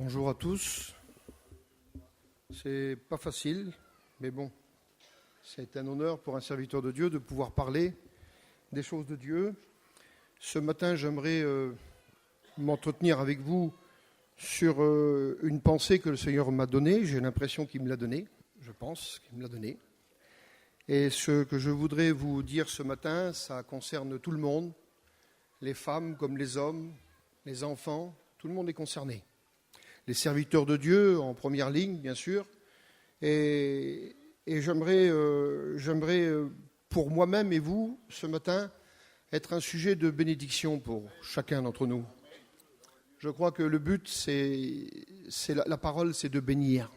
Bonjour à tous. C'est pas facile, mais bon, c'est un honneur pour un serviteur de Dieu de pouvoir parler des choses de Dieu. Ce matin, j'aimerais m'entretenir avec vous sur une pensée que le Seigneur m'a donnée. J'ai l'impression qu'il me l'a donnée, je pense qu'il me l'a donnée. Et ce que je voudrais vous dire ce matin, ça concerne tout le monde, les femmes comme les hommes, les enfants, tout le monde est concerné. Les serviteurs de Dieu en première ligne, bien sûr. Et j'aimerais, pour moi-même et vous, ce matin, être un sujet de bénédiction pour chacun d'entre nous. Je crois que le but, c'est la parole, c'est de bénir.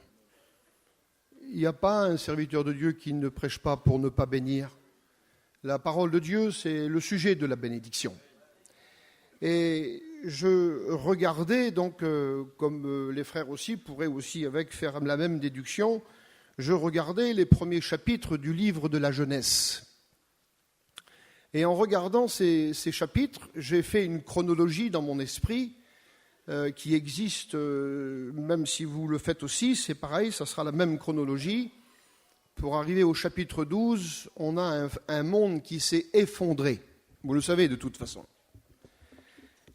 Il n'y a pas un serviteur de Dieu qui ne prêche pas pour ne pas bénir. La parole de Dieu, c'est le sujet de la bénédiction. Et je regardais, donc, comme les frères aussi pourraient aussi faire la même déduction, je regardais les premiers chapitres du livre de la Genèse. Et en regardant ces chapitres, j'ai fait une chronologie dans mon esprit qui existe, même si vous le faites aussi, c'est pareil, ça sera la même chronologie. Pour arriver au chapitre 12, on a un monde qui s'est effondré. Vous le savez de toute façon.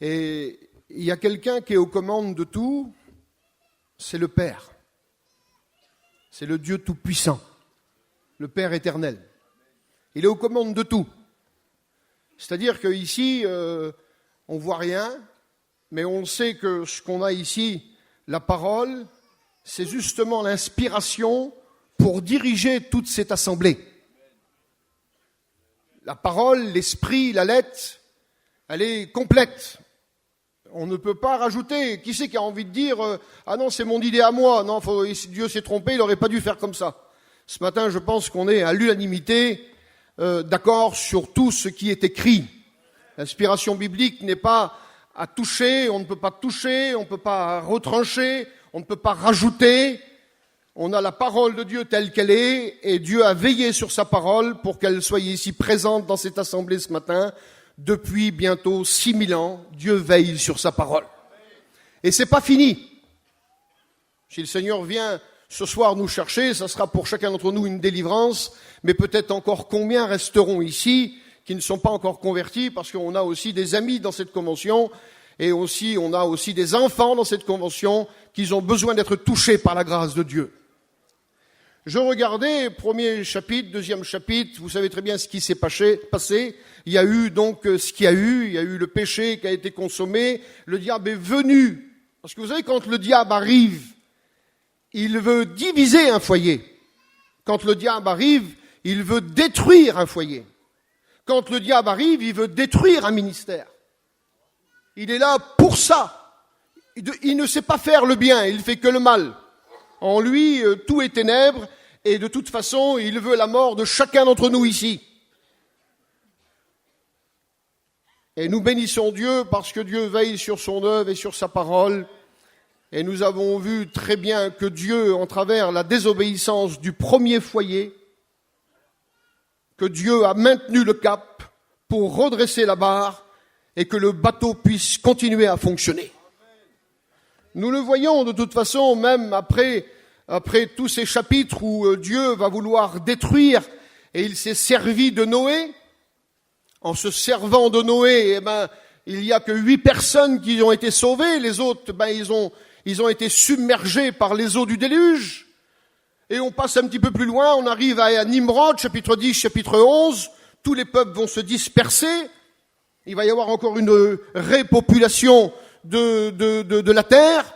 Et il y a quelqu'un qui est aux commandes de tout, c'est le Père. C'est le Dieu Tout-Puissant, le Père éternel. Il est aux commandes de tout. C'est-à-dire qu'ici, on ne voit rien, mais on sait que ce qu'on a ici, la parole, c'est justement l'inspiration pour diriger toute cette assemblée. La parole, l'esprit, la lettre, elle est complète. On ne peut pas rajouter. Qui c'est qui a envie de dire ah non, c'est mon idée à moi. Non, Dieu s'est trompé, il n'aurait pas dû faire comme ça. Ce matin, je pense qu'on est à l'unanimité d'accord sur tout ce qui est écrit. L'inspiration biblique n'est pas à toucher, on ne peut pas toucher, on ne peut pas retrancher, on ne peut pas rajouter. On a la parole de Dieu telle qu'elle est, et Dieu a veillé sur sa parole pour qu'elle soit ici présente dans cette assemblée ce matin. Depuis bientôt 6000 ans, Dieu veille sur sa parole. Et c'est pas fini. Si le Seigneur vient ce soir nous chercher, ça sera pour chacun d'entre nous une délivrance, mais peut-être encore combien resteront ici qui ne sont pas encore convertis, parce qu'on a aussi des amis dans cette convention, et aussi on a aussi des enfants dans cette convention qui ont besoin d'être touchés par la grâce de Dieu. Je regardais, premier chapitre, deuxième chapitre, vous savez très bien ce qui s'est passé. Il y a eu donc ce qu'il y a eu, il y a eu le péché qui a été consommé, le diable est venu. Parce que vous savez, quand le diable arrive, il veut diviser un foyer. Quand le diable arrive, il veut détruire un foyer. Quand le diable arrive, il veut détruire un ministère. Il est là pour ça. Il ne sait pas faire le bien, il fait que le mal. En lui, tout est ténèbres, et de toute façon, il veut la mort de chacun d'entre nous ici. Et nous bénissons Dieu parce que Dieu veille sur son œuvre et sur sa parole. Et nous avons vu très bien que Dieu, en travers la désobéissance du premier foyer, que Dieu a maintenu le cap pour redresser la barre et que le bateau puisse continuer à fonctionner. Nous le voyons de toute façon, même après tous ces chapitres où Dieu va vouloir détruire, et il s'est servi de Noé. En se servant de Noé, il n'y a que 8 personnes qui ont été sauvées. Les autres, ils ont été submergés par les eaux du déluge. Et on passe un petit peu plus loin, on arrive à Nimrod, chapitre 10, chapitre 11. Tous les peuples vont se disperser. Il va y avoir encore une repopulation de la terre.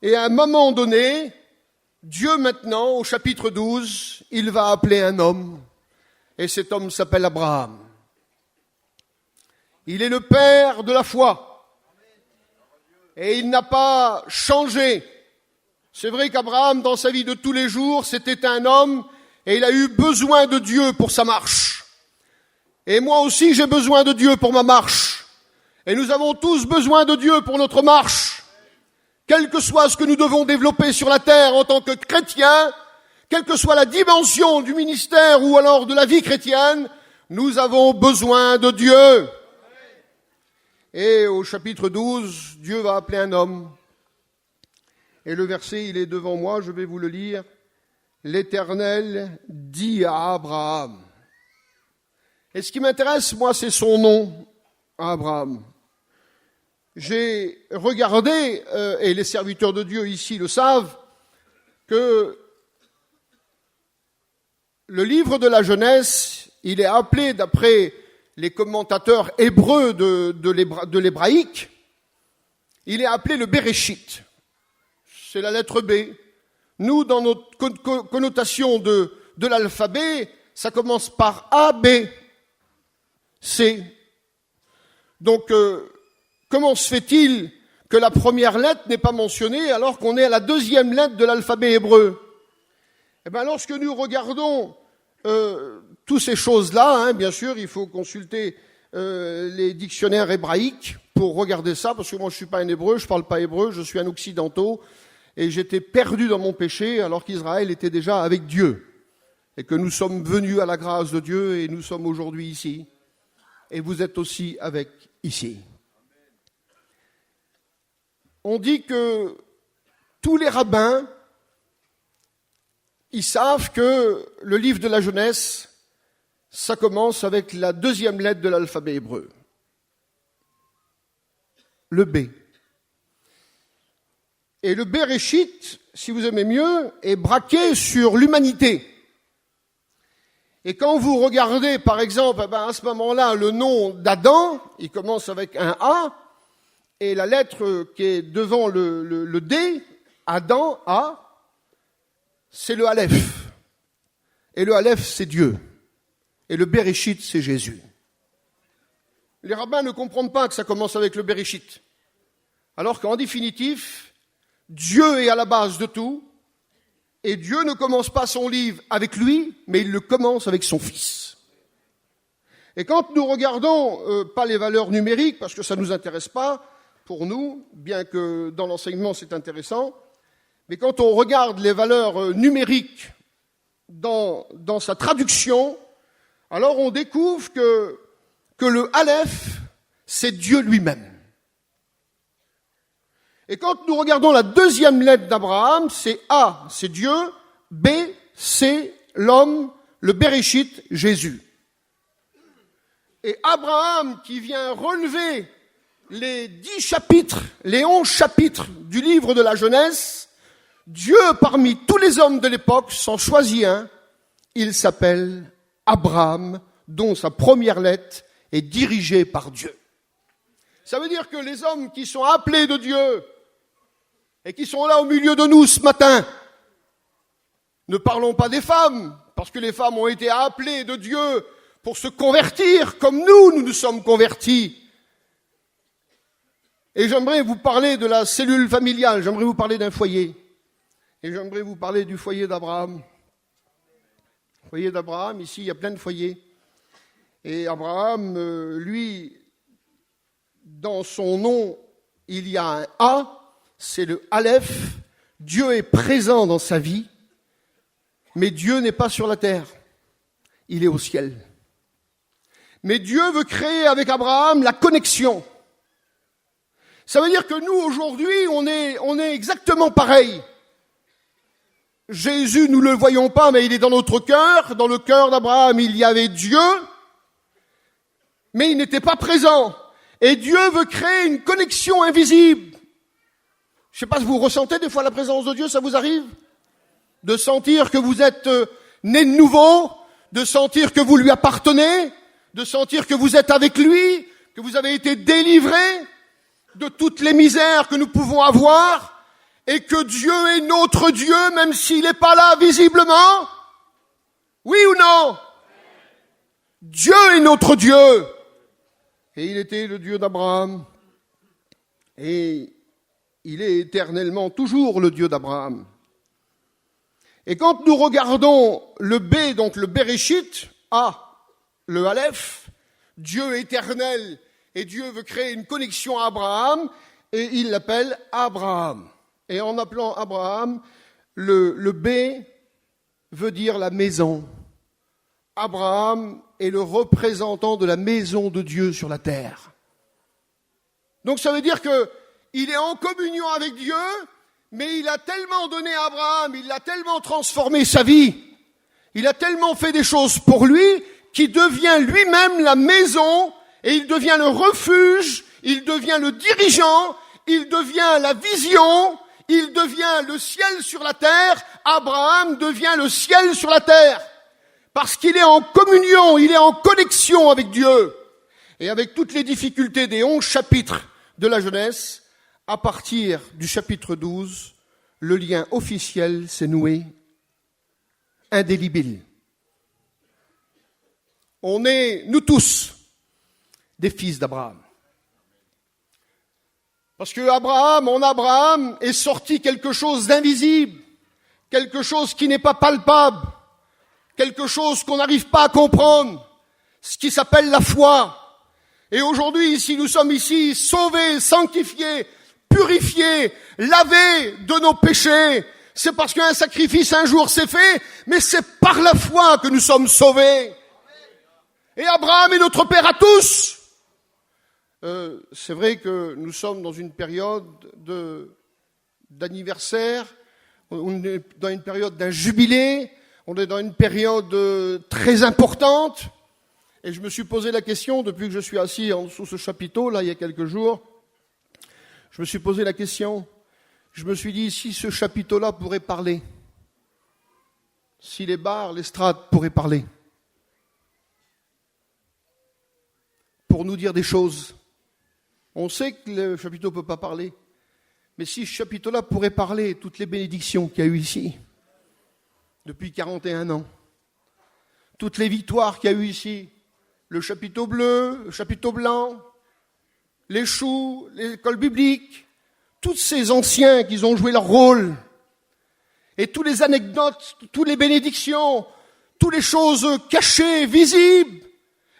Et à un moment donné, Dieu maintenant, au chapitre 12, il va appeler un homme. Et cet homme s'appelle Abraham. Il est le père de la foi. Et il n'a pas changé. C'est vrai qu'Abraham, dans sa vie de tous les jours, c'était un homme et il a eu besoin de Dieu pour sa marche. Et moi aussi, j'ai besoin de Dieu pour ma marche. Et nous avons tous besoin de Dieu pour notre marche. Quel que soit ce que nous devons développer sur la terre en tant que chrétiens, quelle que soit la dimension du ministère ou alors de la vie chrétienne, nous avons besoin de Dieu. Et au chapitre 12, Dieu va appeler un homme Et le verset, il est devant moi, je vais vous le lire. L'Éternel dit à Abraham. Et ce qui m'intéresse, moi, c'est son nom, Abraham. J'ai regardé, et les serviteurs de Dieu ici le savent, que le livre de la Genèse, il est appelé, d'après les commentateurs hébreux de l'hébraïque, il est appelé le Bereshit. C'est la lettre B. Nous, dans notre connotation de l'alphabet, ça commence par A, B, C. Donc, comment se fait-il que la première lettre n'est pas mentionnée alors qu'on est à la deuxième lettre de l'alphabet hébreu? Eh bien, lorsque nous regardons toutes ces choses-là, bien sûr, il faut consulter les dictionnaires hébraïques pour regarder ça, parce que moi je ne suis pas un hébreu, je ne parle pas hébreu, je suis un occidentaux, et j'étais perdu dans mon péché alors qu'Israël était déjà avec Dieu, et que nous sommes venus à la grâce de Dieu, et nous sommes aujourd'hui ici, et vous êtes aussi avec ici. On dit que tous les rabbins, ils savent que le livre de la Genèse, ça commence avec la deuxième lettre de l'alphabet hébreu. Le B. Et le Bereshit, si vous aimez mieux, est braqué sur l'humanité. Et quand vous regardez, par exemple, à ce moment-là, le nom d'Adam, il commence avec un A, et la lettre qui est devant le D, Adam, A, c'est le Aleph. Et le Aleph, c'est Dieu. Et le Bereshit, c'est Jésus. Les rabbins ne comprennent pas que ça commence avec le Bereshit. Alors qu'en définitive, Dieu est à la base de tout. Et Dieu ne commence pas son livre avec lui, mais il le commence avec son Fils. Et quand nous regardons, pas les valeurs numériques, parce que ça ne nous intéresse pas, pour nous, bien que dans l'enseignement c'est intéressant, mais quand on regarde les valeurs numériques dans sa traduction, alors on découvre que le Aleph, c'est Dieu lui-même. Et quand nous regardons la deuxième lettre d'Abraham, c'est A, c'est Dieu, B, c'est l'homme, le Bereshit, Jésus. Et Abraham, qui vient relever les 10 chapitres, les 11 chapitres du livre de la Genèse, Dieu, parmi tous les hommes de l'époque, s'en choisit un. Il s'appelle Abraham, dont sa première lettre est dirigée par Dieu. Ça veut dire que les hommes qui sont appelés de Dieu et qui sont là au milieu de nous ce matin, ne parlons pas des femmes, parce que les femmes ont été appelées de Dieu pour se convertir, comme nous sommes convertis. Et j'aimerais vous parler de la cellule familiale, j'aimerais vous parler d'un foyer. Et j'aimerais vous parler du foyer d'Abraham. Le foyer d'Abraham, ici, il y a plein de foyers. Et Abraham, lui, dans son nom, il y a un A, c'est le Aleph. Dieu est présent dans sa vie, mais Dieu n'est pas sur la terre. Il est au ciel. Mais Dieu veut créer avec Abraham la connexion. Ça veut dire que nous, aujourd'hui, on est exactement pareil. Jésus, nous ne le voyons pas, mais il est dans notre cœur. Dans le cœur d'Abraham, il y avait Dieu, mais il n'était pas présent. Et Dieu veut créer une connexion invisible. Je ne sais pas si vous ressentez des fois la présence de Dieu, ça vous arrive? De sentir que vous êtes né de nouveau, de sentir que vous lui appartenez, de sentir que vous êtes avec lui, que vous avez été délivrés de toutes les misères que nous pouvons avoir, et que Dieu est notre Dieu, même s'il n'est pas là visiblement? Oui ou non? Dieu est notre Dieu. Et il était le Dieu d'Abraham. Et il est éternellement toujours le Dieu d'Abraham. Et quand nous regardons le B, donc le Bereshit, A, le Aleph, Dieu éternel, et Dieu veut créer une connexion à Abraham, et il l'appelle Abraham. Et en appelant Abraham, le B veut dire la maison. Abraham est le représentant de la maison de Dieu sur la terre. Donc ça veut dire qu'il est en communion avec Dieu, Mais il a tellement donné à Abraham, il a tellement transformé sa vie, il a tellement fait des choses pour lui, qu'il devient lui-même la maison, et il devient le refuge, il devient le dirigeant, il devient la vision, il devient le ciel sur la terre. Abraham devient le ciel sur la terre. Parce qu'il est en communion, il est en connexion avec Dieu. Et avec toutes les difficultés des 11 chapitres de la Genèse, à partir du chapitre 12, le lien officiel s'est noué, indélébile. On est, nous tous, des fils d'Abraham. Parce que en Abraham est sorti quelque chose d'invisible, quelque chose qui n'est pas palpable, quelque chose qu'on n'arrive pas à comprendre, ce qui s'appelle la foi. Et aujourd'hui, si nous sommes ici, sauvés, sanctifiés, purifiés, lavés de nos péchés, c'est parce qu'un sacrifice un jour s'est fait, mais c'est par la foi que nous sommes sauvés. Et Abraham est notre Père à tous. C'est vrai que nous sommes dans une période d'anniversaire, on est dans une période d'un jubilé, on est dans une période très importante. Et je me suis posé la question, depuis que je suis assis sous ce chapiteau, là, il y a quelques jours, je me suis posé la question, je me suis dit, si ce chapiteau-là pourrait parler, si les bars, l'estrade pourraient parler, pour nous dire des choses. On sait que le chapiteau ne peut pas parler, mais si ce chapiteau-là pourrait parler, toutes les bénédictions qu'il y a eu ici, depuis 41 ans, toutes les victoires qu'il y a eu ici, le chapiteau bleu, le chapiteau blanc, les choux, l'école biblique, tous ces anciens qui ont joué leur rôle, et toutes les anecdotes, toutes les bénédictions, toutes les choses cachées, visibles,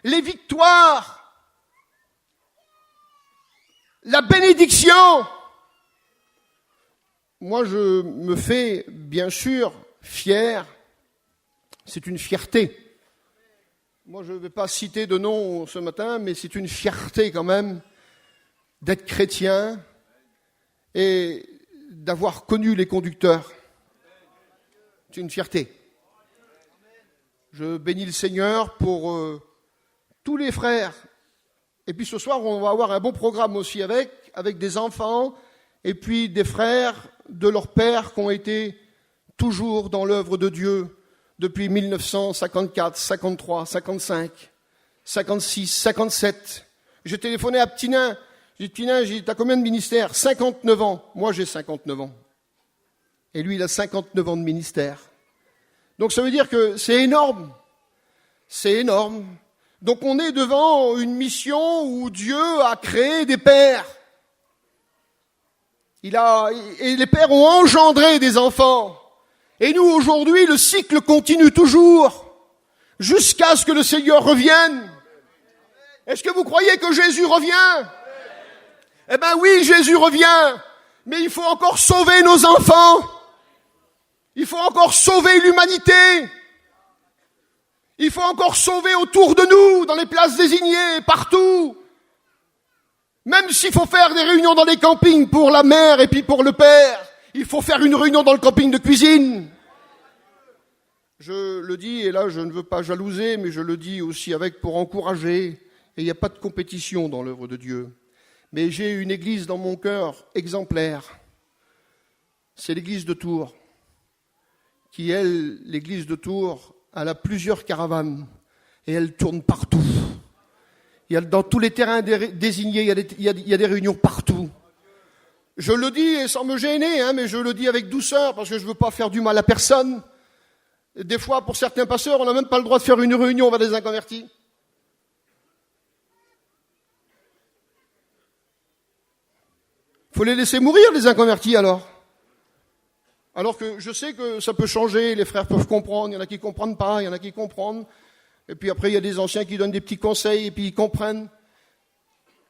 les victoires, la bénédiction. Moi, je me fais, bien sûr, fier. C'est une fierté. Moi, je ne vais pas citer de nom ce matin, mais c'est une fierté quand même d'être chrétien et d'avoir connu les conducteurs. C'est une fierté. Je bénis le Seigneur pour tous les frères. Et puis ce soir, on va avoir un bon programme aussi avec des enfants et puis des frères de leurs pères qui ont été toujours dans l'œuvre de Dieu depuis 1954, 53, 55, 56, 57. J'ai téléphoné à Ptinin. J'ai dit, Ptinin, t'as combien de ministères? 59 ans. Moi, j'ai 59 ans. Et lui, il a 59 ans de ministère. Donc ça veut dire que c'est énorme. C'est énorme. Donc on est devant une mission où Dieu a créé des pères. Et les pères ont engendré des enfants. Et nous, aujourd'hui, le cycle continue toujours, jusqu'à ce que le Seigneur revienne. Est-ce que vous croyez que Jésus revient? Eh bien oui, Jésus revient, mais il faut encore sauver nos enfants. Il faut encore sauver l'humanité. Il faut encore sauver autour de nous, dans les places désignées, partout. Même s'il faut faire des réunions dans les campings pour la mère et puis pour le père, il faut faire une réunion dans le camping de cuisine. Je le dis, et là je ne veux pas jalouser, mais je le dis aussi pour encourager. Et il n'y a pas de compétition dans l'œuvre de Dieu. Mais j'ai une église dans mon cœur exemplaire. C'est l'église de Tours. Qui, elle, l'église de Tours, elle a plusieurs caravanes. Et elle tourne partout. Dans tous les terrains désignés, il y a des réunions partout. Je le dis sans me gêner, mais je le dis avec douceur, parce que je ne veux pas faire du mal à personne. Des fois, pour certains pasteurs, on n'a même pas le droit de faire une réunion vers des inconvertis. Il faut les laisser mourir, les inconvertis, alors. Alors que je sais que ça peut changer, les frères peuvent comprendre, il y en a qui ne comprennent pas, il y en a qui comprennent. Et puis après, il y a des anciens qui donnent des petits conseils, et puis ils comprennent.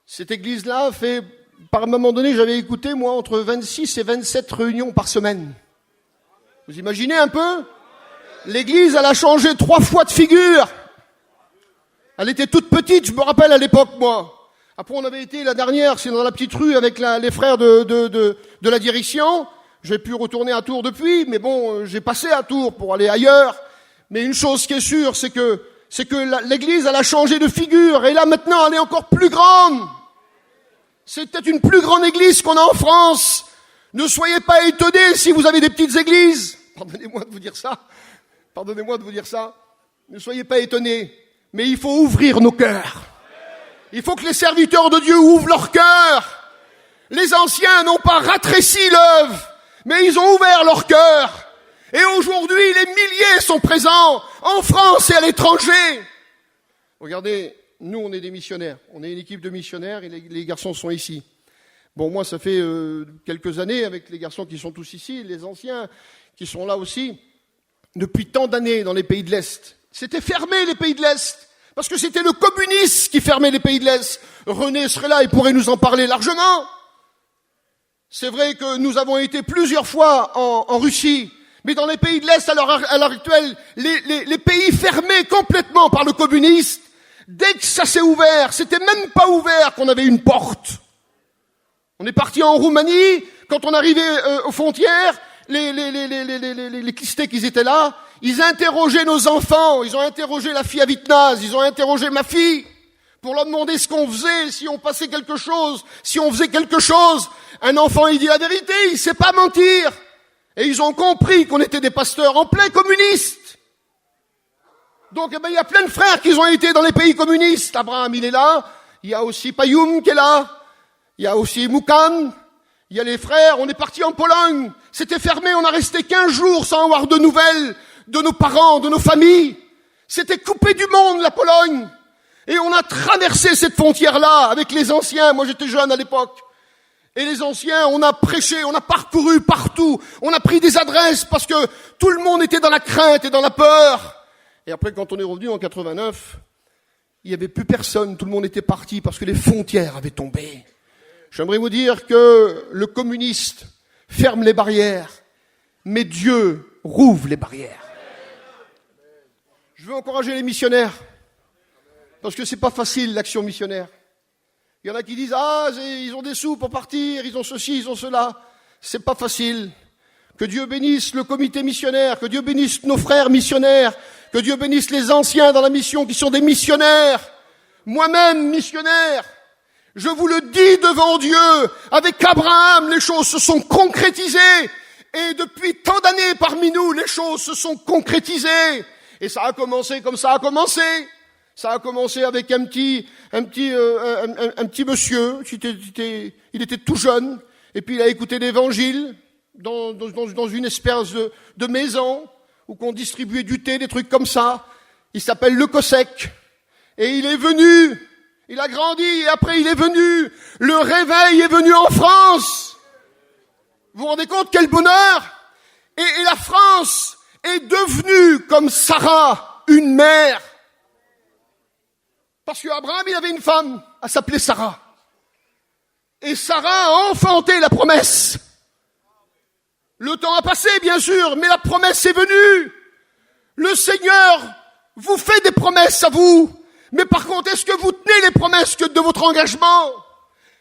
Cette église-là fait, par un moment donné, j'avais écouté, moi, entre 26 et 27 réunions par semaine. Vous imaginez un peu? L'église, elle a changé 3 fois de figure. Elle était toute petite, je me rappelle à l'époque, moi. Après, on avait été la dernière, c'est dans la petite rue avec les frères de la direction. J'ai pu retourner à Tours depuis, mais bon, j'ai passé à Tours pour aller ailleurs. Mais une chose qui est sûre, c'est que l'église, elle a changé de figure. Et là, maintenant, elle est encore plus grande. C'est peut-être une plus grande église qu'on a en France. Ne soyez pas étonnés si vous avez des petites églises. Pardonnez-moi de vous dire ça. Pardonnez-moi de vous dire ça. Ne soyez pas étonnés. Mais il faut ouvrir nos cœurs. Il faut que les serviteurs de Dieu ouvrent leur cœur. Les anciens n'ont pas ratréci l'œuvre, mais ils ont ouvert leur cœur. Et aujourd'hui, les milliers sont présents en France et à l'étranger. Regardez, nous, on est des missionnaires. On est une équipe de missionnaires et les garçons sont ici. Bon, moi, ça fait quelques années avec les garçons qui sont tous ici, les anciens qui sont là aussi, depuis tant d'années dans les pays de l'Est. C'était fermé, les pays de l'Est, parce que c'était le communisme qui fermait les pays de l'Est. René serait là, il pourrait nous en parler largement. C'est vrai que nous avons été plusieurs fois en Russie, mais dans les pays de l'Est, à l'heure actuelle, les pays fermés complètement par le communisme, dès que ça s'est ouvert, c'était même pas ouvert qu'on avait une porte. On est parti en Roumanie, quand on arrivait aux frontières, les clistés qui étaient là, ils interrogeaient nos enfants, ils ont interrogé la fille à Vitnaz, ils ont interrogé ma fille, pour leur demander ce qu'on faisait, si on passait quelque chose, si on faisait quelque chose. Un enfant, il dit la vérité, il sait pas mentir. Et ils ont compris qu'on était des pasteurs en plein communiste. Donc, il y a plein de frères qui ont été dans les pays communistes. Abraham, il est là. Il y a aussi Payoum qui est là. Il y a aussi Moukan. Il y a les frères. On est parti en Pologne. C'était fermé. On a resté 15 jours sans avoir de nouvelles de nos parents, de nos familles. C'était coupé du monde, la Pologne. Et on a traversé cette frontière-là avec les anciens. Moi, j'étais jeune à l'époque. Et les anciens, on a prêché, on a parcouru partout. On a pris des adresses parce que tout le monde était dans la crainte et dans la peur. Et après, quand on est revenu en 89, il n'y avait plus personne. Tout le monde était parti parce que les frontières avaient tombé. J'aimerais vous dire que le communiste ferme les barrières, mais Dieu rouvre les barrières. Je veux encourager les missionnaires. Parce que c'est pas facile, l'action missionnaire. Il y en a qui disent, ils ont des sous pour partir, ils ont ceci, ils ont cela. C'est pas facile. Que Dieu bénisse le comité missionnaire, que Dieu bénisse nos frères missionnaires, que Dieu bénisse les anciens dans la mission qui sont des missionnaires. Moi-même, missionnaire. Je vous le dis devant Dieu, avec Abraham, les choses se sont concrétisées. Et depuis tant d'années parmi nous, les choses se sont concrétisées. Et ça a commencé comme ça a commencé. Ça a commencé avec un petit monsieur, il était tout jeune, et puis il a écouté l'évangile dans une espèce de maison où qu'on distribuait du thé, des trucs comme ça. Il s'appelle Le Cossec. Et il est venu, il a grandi, et après il est venu. Le réveil est venu en France. Vous vous rendez compte quel bonheur? Et la France est devenue, comme Sarah, une mère. Parce qu'Abraham, il avait une femme, elle s'appelait Sarah. Et Sarah a enfanté la promesse. Le temps a passé, bien sûr, mais la promesse est venue. Le Seigneur vous fait des promesses à vous. Mais par contre, est-ce que vous tenez les promesses de votre engagement?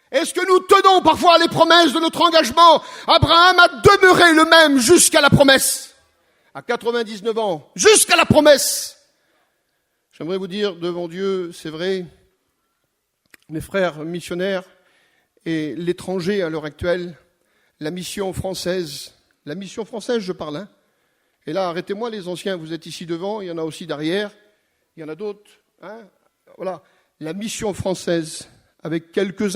Est-ce que nous tenons parfois les promesses de notre engagement? Abraham a demeuré le même jusqu'à la promesse. À 99 ans, jusqu'à la promesse. J'aimerais vous dire devant Dieu, c'est vrai, mes frères missionnaires et l'étranger à l'heure actuelle, la mission française je parle, Et là, arrêtez-moi les anciens, vous êtes ici devant, il y en a aussi derrière, il y en a d'autres, Voilà, la mission française, avec quelques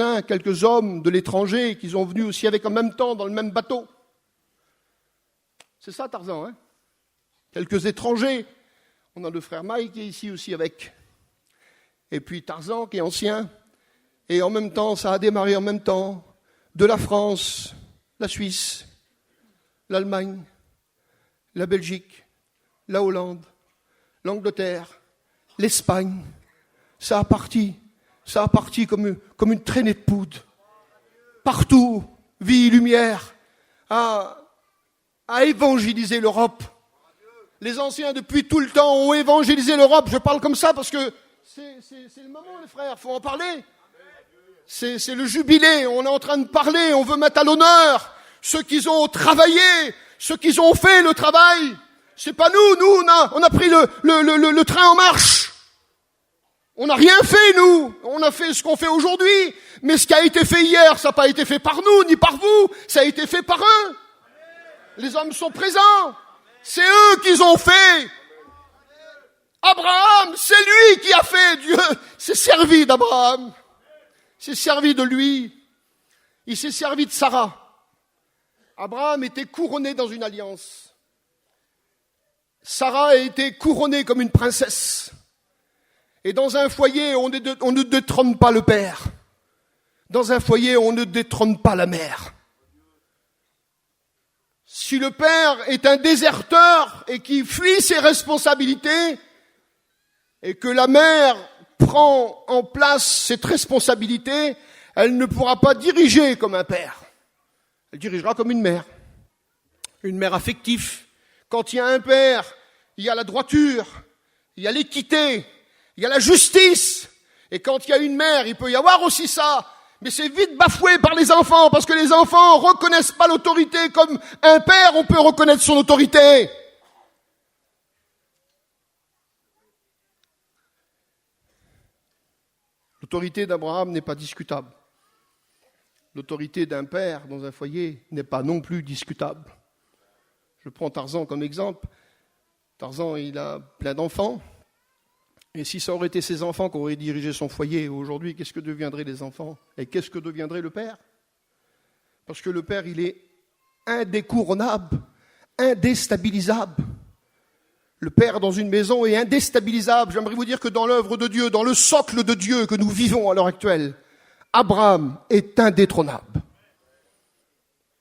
hommes de l'étranger qui sont venus aussi avec en même temps dans le même bateau. C'est ça Tarzan, Quelques étrangers. On a le frère Mike qui est ici aussi avec. Et puis Tarzan qui est ancien. Et en même temps, ça a démarré en même temps. De la France, la Suisse, l'Allemagne, la Belgique, la Hollande, l'Angleterre, l'Espagne. Ça a parti comme une traînée de poudre. Partout, vie, lumière, à évangéliser l'Europe. Les anciens, depuis tout le temps, ont évangélisé l'Europe. Je parle comme ça parce que c'est le moment, les frères, il faut en parler. C'est le jubilé, on est en train de parler, on veut mettre à l'honneur ceux qui ont travaillé, ceux qui ont fait le travail. C'est pas nous, on a pris le train en marche. On n'a rien fait, nous. On a fait ce qu'on fait aujourd'hui. Mais ce qui a été fait hier, ça n'a pas été fait par nous, ni par vous. Ça a été fait par eux. Les hommes sont présents. C'est eux qui ont fait. Abraham, c'est lui qui a fait. Dieu s'est servi d'Abraham. Il s'est servi de lui. Il s'est servi de Sarah. Abraham était couronné dans une alliance. Sarah a été couronnée comme une princesse. Et dans un foyer, on ne détrône pas le père. Dans un foyer, on ne détrône pas la mère. Si le père est un déserteur et qui fuit ses responsabilités, et que la mère prend en place cette responsabilité, elle ne pourra pas diriger comme un père. Elle dirigera comme une mère affective. Quand il y a un père, il y a la droiture, il y a l'équité, il y a la justice. Et quand il y a une mère, il peut y avoir aussi ça. Mais c'est vite bafoué par les enfants, parce que les enfants reconnaissent pas l'autorité comme un père, on peut reconnaître son autorité. L'autorité d'Abraham n'est pas discutable. L'autorité d'un père dans un foyer n'est pas non plus discutable. Je prends Tarzan comme exemple. Tarzan, il a plein d'enfants. Et si ça aurait été ses enfants qui auraient dirigé son foyer, aujourd'hui, qu'est-ce que deviendraient les enfants? Et qu'est-ce que deviendrait le père? Parce que le père, il est indécouronnable, indéstabilisable. Le père dans une maison est indéstabilisable. J'aimerais vous dire que dans l'œuvre de Dieu, dans le socle de Dieu que nous vivons à l'heure actuelle, Abraham est indétrônable.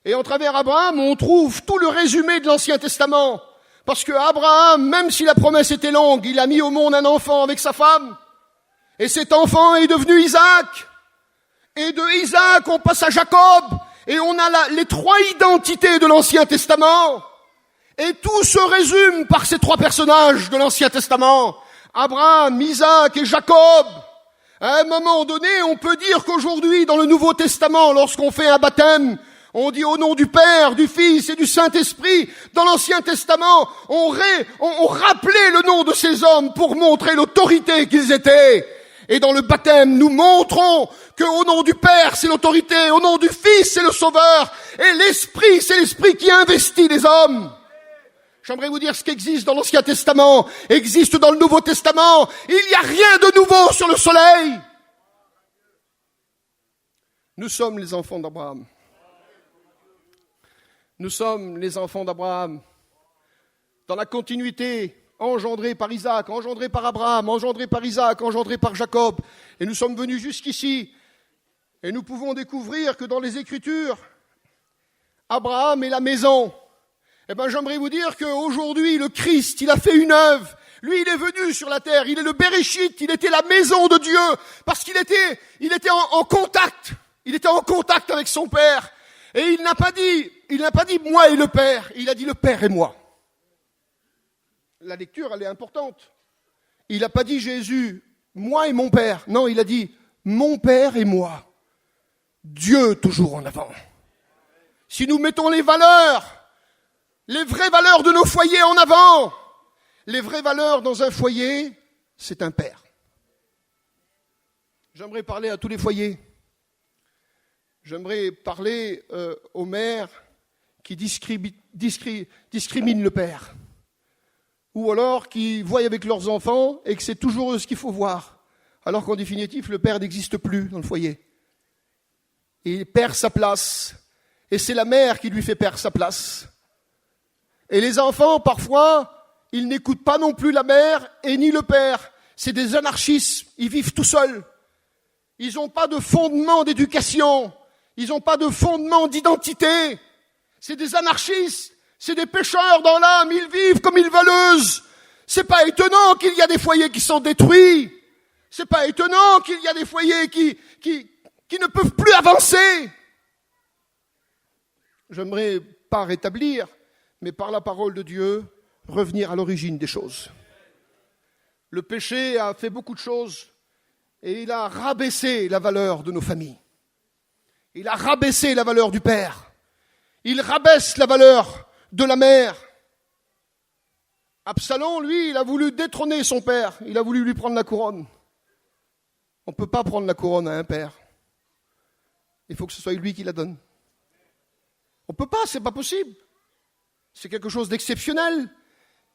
Et en travers Abraham, on trouve tout le résumé de l'Ancien Testament. Parce que Abraham, même si la promesse était longue, il a mis au monde un enfant avec sa femme. Et cet enfant est devenu Isaac. Et de Isaac, on passe à Jacob. Et on a les trois identités de l'Ancien Testament. Et tout se résume par ces trois personnages de l'Ancien Testament. Abraham, Isaac et Jacob. À un moment donné, on peut dire qu'aujourd'hui, dans le Nouveau Testament, lorsqu'on fait un baptême, on dit au nom du Père, du Fils et du Saint-Esprit. Dans l'Ancien Testament, on rappelait le nom de ces hommes pour montrer l'autorité qu'ils étaient. Et dans le baptême, nous montrons qu'au nom du Père, c'est l'autorité, au nom du Fils, c'est le Sauveur, et l'Esprit, c'est l'Esprit qui investit les hommes. J'aimerais vous dire ce qui existe dans l'Ancien Testament, existe dans le Nouveau Testament. Il n'y a rien de nouveau sur le soleil. Nous sommes les enfants d'Abraham. Nous sommes les enfants d'Abraham, dans la continuité, engendrés par Isaac, engendrés par Abraham, engendrés par Isaac, engendrés par Jacob. Et nous sommes venus jusqu'ici, et nous pouvons découvrir que dans les Écritures, Abraham est la maison. Eh bien, j'aimerais vous dire qu'aujourd'hui, le Christ, il a fait une œuvre. Lui, il est venu sur la terre, il est le Béréchit, il était la maison de Dieu, parce qu'il était en contact. Il était en contact avec son Père. Et il n'a pas dit moi et le Père, il a dit le Père et moi. La lecture, elle est importante. Il n'a pas dit Jésus, moi et mon Père. Non, il a dit mon Père et moi. Dieu toujours en avant. Si nous mettons les vraies valeurs de nos foyers en avant, les vraies valeurs dans un foyer, c'est un Père. J'aimerais parler à tous les foyers. J'aimerais parler aux mères qui discriminent le père. Ou alors qui voient avec leurs enfants et que c'est toujours eux ce qu'il faut voir. Alors qu'en définitive, le père n'existe plus dans le foyer. Et il perd sa place. Et c'est la mère qui lui fait perdre sa place. Et les enfants, parfois, ils n'écoutent pas non plus la mère et ni le père. C'est des anarchistes. Ils vivent tout seuls. Ils n'ont pas de fondement d'éducation. Ils n'ont pas de fondement d'identité. C'est des anarchistes. C'est des pécheurs dans l'âme. Ils vivent comme ils veulent. C'est pas étonnant qu'il y a des foyers qui sont détruits. C'est pas étonnant qu'il y a des foyers qui ne peuvent plus avancer. J'aimerais pas rétablir, mais par la parole de Dieu, revenir à l'origine des choses. Le péché a fait beaucoup de choses et il a rabaissé la valeur de nos familles. Il a rabaissé la valeur du père. il rabaisse la valeur de la mère. Absalom, lui, il a voulu détrôner son père. Il a voulu lui prendre la couronne. On ne peut pas prendre la couronne à un père. Il faut que ce soit lui qui la donne. On ne peut pas, c'est pas possible. C'est quelque chose d'exceptionnel.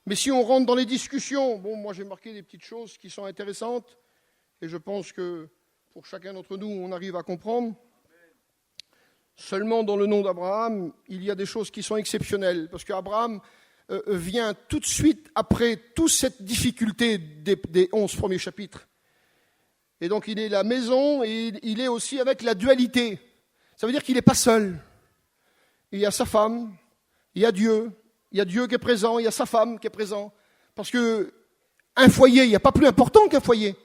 Mais si on rentre dans les discussions, bon, moi j'ai marqué des petites choses qui sont intéressantes, et je pense que pour chacun d'entre nous, on arrive à comprendre. Seulement dans le nom d'Abraham, il y a des choses qui sont exceptionnelles, parce qu'Abraham vient tout de suite après toute cette difficulté des 11 premiers chapitres. Et donc il est la maison et il est aussi avec la dualité. Ça veut dire qu'il n'est pas seul. Il y a sa femme, il y a Dieu qui est présent, il y a sa femme qui est présente. Parce que un foyer, il n'y a pas plus important qu'un foyer.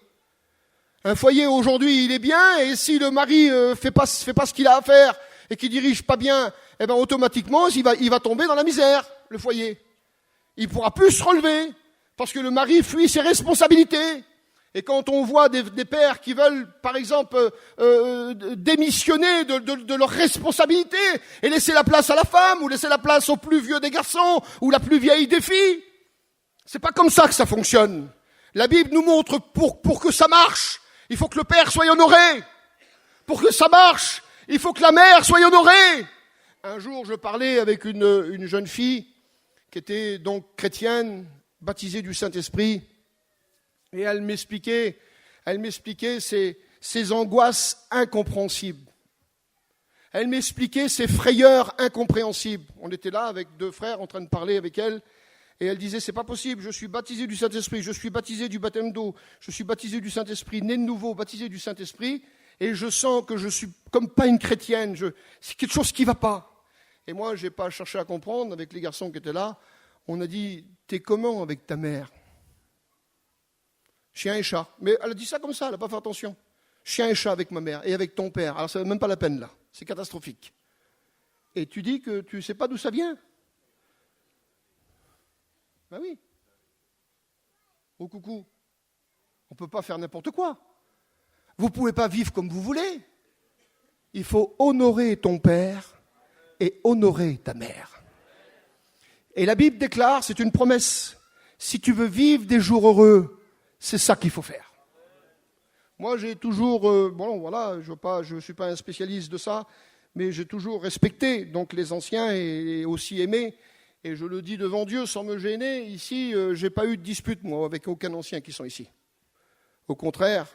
Un foyer aujourd'hui, il est bien, et si le mari fait pas ce qu'il a à faire et qu'il dirige pas bien, eh ben automatiquement il va tomber dans la misère, le foyer. Il pourra plus se relever parce que le mari fuit ses responsabilités. Et quand on voit des pères qui veulent, par exemple, démissionner de leurs responsabilités et laisser la place à la femme, ou laisser la place au plus vieux des garçons, ou la plus vieille des filles, c'est pas comme ça que ça fonctionne. La Bible nous montre pour que ça marche, il faut que le père soit honoré. Pour que ça marche, il faut que la mère soit honorée. Un jour, je parlais avec une jeune fille qui était donc chrétienne, baptisée du Saint-Esprit, et elle m'expliquait ses angoisses incompréhensibles. Elle m'expliquait ses frayeurs incompréhensibles. On était là avec 2 frères en train de parler avec elle, et elle disait, c'est pas possible, je suis baptisé du Saint-Esprit, je suis baptisé du baptême d'eau, je suis baptisé du Saint-Esprit, né de nouveau, baptisé du Saint-Esprit, et je sens que je suis comme pas une chrétienne, c'est quelque chose qui va pas. Et moi, j'ai pas cherché à comprendre, avec les garçons qui étaient là, on a dit, t'es comment avec ta mère ? Chien et chat. Mais elle a dit ça comme ça, elle n'a pas fait attention. Chien et chat avec ma mère et avec ton père. Alors ça ne vaut même pas la peine là, c'est catastrophique. Et tu dis que tu ne sais pas d'où ça vient ? Ben oui. Oh coucou, on ne peut pas faire n'importe quoi. Vous ne pouvez pas vivre comme vous voulez. Il faut honorer ton père et honorer ta mère. Et la Bible déclare, c'est une promesse, si tu veux vivre des jours heureux, c'est ça qu'il faut faire. Moi, j'ai toujours, je ne suis pas un spécialiste de ça, mais j'ai toujours respecté donc les anciens et aussi aimé. Et je le dis devant Dieu sans me gêner. Ici, je n'ai pas eu de dispute, moi, avec aucun ancien qui sont ici. Au contraire,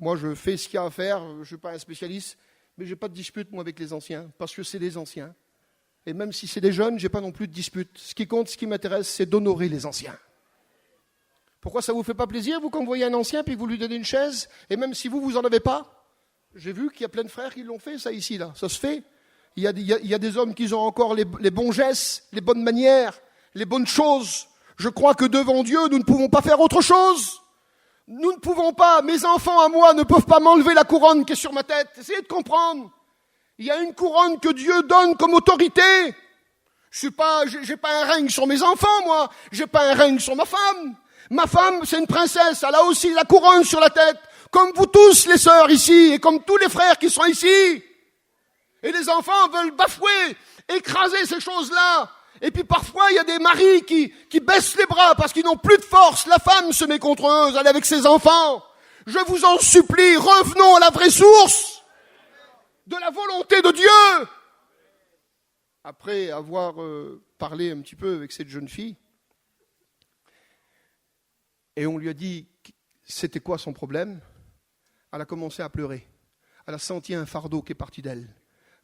moi, je fais ce qu'il y a à faire. Je ne suis pas un spécialiste, mais je n'ai pas de dispute, moi, avec les anciens, parce que c'est des anciens. Et même si c'est des jeunes, je n'ai pas non plus de dispute. Ce qui compte, ce qui m'intéresse, c'est d'honorer les anciens. Pourquoi ça ne vous fait pas plaisir, vous, quand vous voyez un ancien, puis que vous lui donnez une chaise, et même si vous n'en avez pas? J'ai vu qu'il y a plein de frères qui l'ont fait, ça, ici, là. Ça se fait. Il y a des hommes qui ont encore les bons gestes, les bonnes manières, les bonnes choses. Je crois que devant Dieu, nous ne pouvons pas faire autre chose. Nous ne pouvons pas, mes enfants à moi ne peuvent pas m'enlever la couronne qui est sur ma tête. Essayez de comprendre. Il y a une couronne que Dieu donne comme autorité. J'ai pas un règne sur mes enfants, moi. J'ai pas un règne sur ma femme. Ma femme, c'est une princesse, elle a aussi la couronne sur la tête, comme vous tous les sœurs ici, et comme tous les frères qui sont ici. Et les enfants veulent bafouer, écraser ces choses-là. Et puis parfois, il y a des maris qui baissent les bras parce qu'ils n'ont plus de force. La femme se met contre eux, elle est avec ses enfants. Je vous en supplie, revenons à la vraie source de la volonté de Dieu. Après avoir parlé un petit peu avec cette jeune fille, et on lui a dit c'était quoi son problème, elle a commencé à pleurer. Elle a senti un fardeau qui est parti d'elle.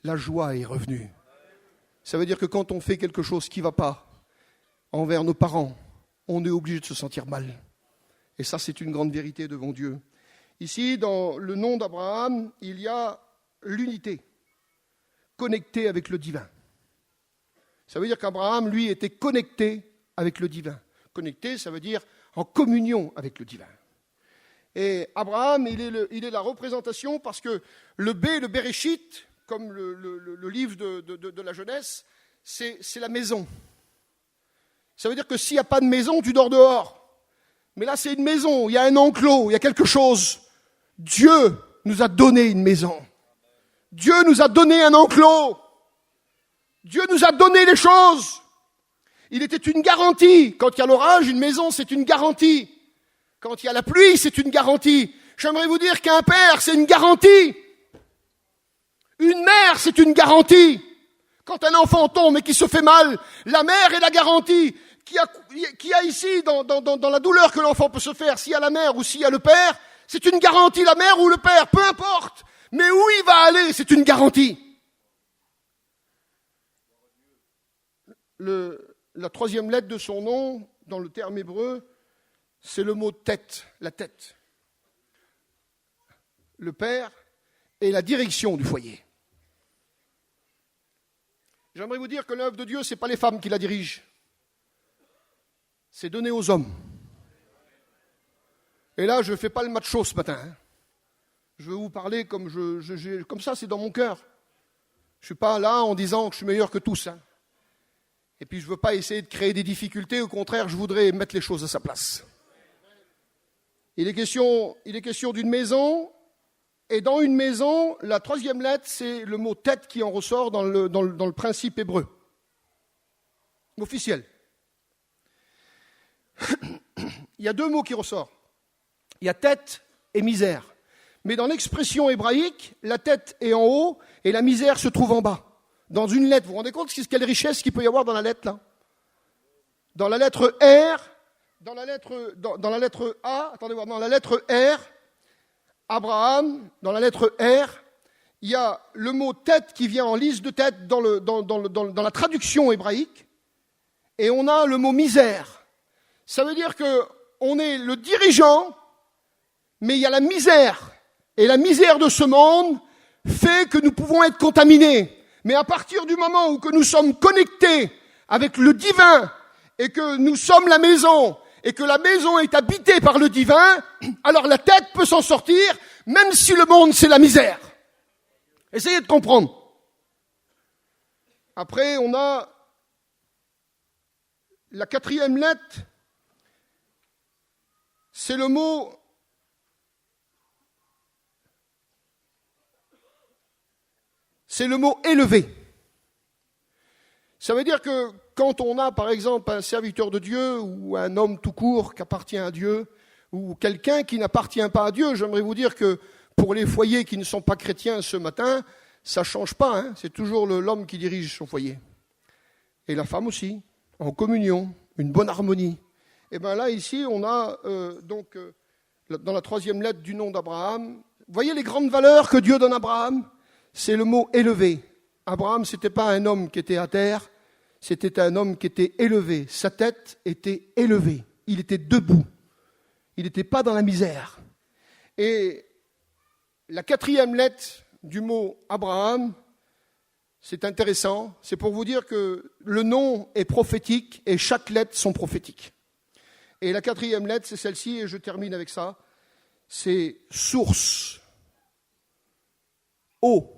La joie est revenue. Ça veut dire que quand on fait quelque chose qui ne va pas envers nos parents, on est obligé de se sentir mal. Et ça, c'est une grande vérité devant Dieu. Ici, dans le nom d'Abraham, il y a l'unité, connectée avec le divin. Ça veut dire qu'Abraham, lui, était connecté avec le divin. Connecté, ça veut dire en communion avec le divin. Et Abraham, il est la représentation parce que le Béréchit, comme le livre de la Genèse, c'est la maison. Ça veut dire que s'il n'y a pas de maison, tu dors dehors. Mais là, c'est une maison, il y a un enclos, il y a quelque chose. Dieu nous a donné une maison. Dieu nous a donné un enclos. Dieu nous a donné les choses. Il était une garantie. Quand il y a l'orage, une maison, c'est une garantie. Quand il y a la pluie, c'est une garantie. J'aimerais vous dire qu'un père, c'est une garantie. Une mère, c'est une garantie. Quand un enfant tombe et qu'il se fait mal, la mère est la garantie. Qui a ici, dans la douleur que l'enfant peut se faire, s'il y a la mère ou s'il y a le père, c'est une garantie, la mère ou le père, peu importe. Mais où il va aller, c'est une garantie. La troisième lettre de son nom, dans le terme hébreu, c'est le mot tête, la tête. Le père est la direction du foyer. J'aimerais vous dire que l'œuvre de Dieu, ce n'est pas les femmes qui la dirigent. C'est donné aux hommes. Et là, je ne fais pas le macho ce matin. Je veux vous parler comme comme ça, c'est dans mon cœur. Je ne suis pas là en disant que je suis meilleur que tous. Et puis, je ne veux pas essayer de créer des difficultés. Au contraire, je voudrais mettre les choses à sa place. Il est question d'une maison. Et dans une maison, la troisième lettre, c'est le mot tête qui en ressort dans le principe hébreu. Officiel. Il y a deux mots qui ressortent. Il y a tête et misère. Mais dans l'expression hébraïque, la tête est en haut et la misère se trouve en bas. Dans une lettre, vous vous rendez compte quelle richesse qu'il peut y avoir dans la lettre là? Dans la lettre R, dans la lettre A, attendez voir, dans la lettre R, Abraham, dans la lettre R, il y a le mot tête qui vient en liste de tête dans la traduction hébraïque, et on a le mot misère. Ça veut dire qu'on est le dirigeant, mais il y a la misère. Et la misère de ce monde fait que nous pouvons être contaminés. Mais à partir du moment où que nous sommes connectés avec le divin, et que nous sommes la maison, et que la maison est habitée par le divin, alors la tête peut s'en sortir, même si le monde c'est la misère. Essayez de comprendre. Après, on a la quatrième lettre, c'est le mot élevé. Ça veut dire que quand on a, par exemple, un serviteur de Dieu ou un homme tout court qui appartient à Dieu ou quelqu'un qui n'appartient pas à Dieu, j'aimerais vous dire que pour les foyers qui ne sont pas chrétiens ce matin, ça ne change pas. C'est toujours l'homme qui dirige son foyer. Et la femme aussi, en communion, une bonne harmonie. Et bien là, ici, on a dans la troisième lettre du nom d'Abraham, vous voyez les grandes valeurs que Dieu donne à Abraham? C'est le mot élevé. Abraham, ce n'était pas un homme qui était à terre, c'était un homme qui était élevé. Sa tête était élevée. Il était debout. Il n'était pas dans la misère. Et la quatrième lettre du mot Abraham, c'est intéressant. C'est pour vous dire que le nom est prophétique et chaque lettre sont prophétiques. Et la quatrième lettre, c'est celle-ci, et je termine avec ça. C'est source. Eau.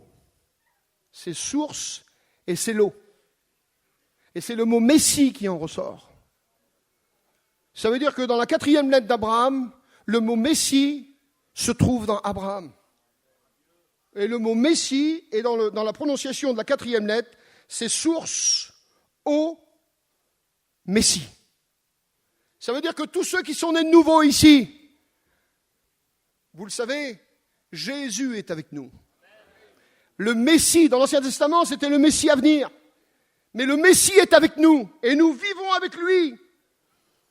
C'est source et c'est l'eau. Et c'est le mot Messie qui en ressort. Ça veut dire que dans la quatrième lettre d'Abraham, le mot Messie se trouve dans Abraham. Et le mot Messie est dans la prononciation de la quatrième lettre, c'est source, eau, Messie. Ça veut dire que tous ceux qui sont nés de nouveau ici, vous le savez, Jésus est avec nous. Le Messie, dans l'Ancien Testament, c'était le Messie à venir. Mais le Messie est avec nous, et nous vivons avec lui,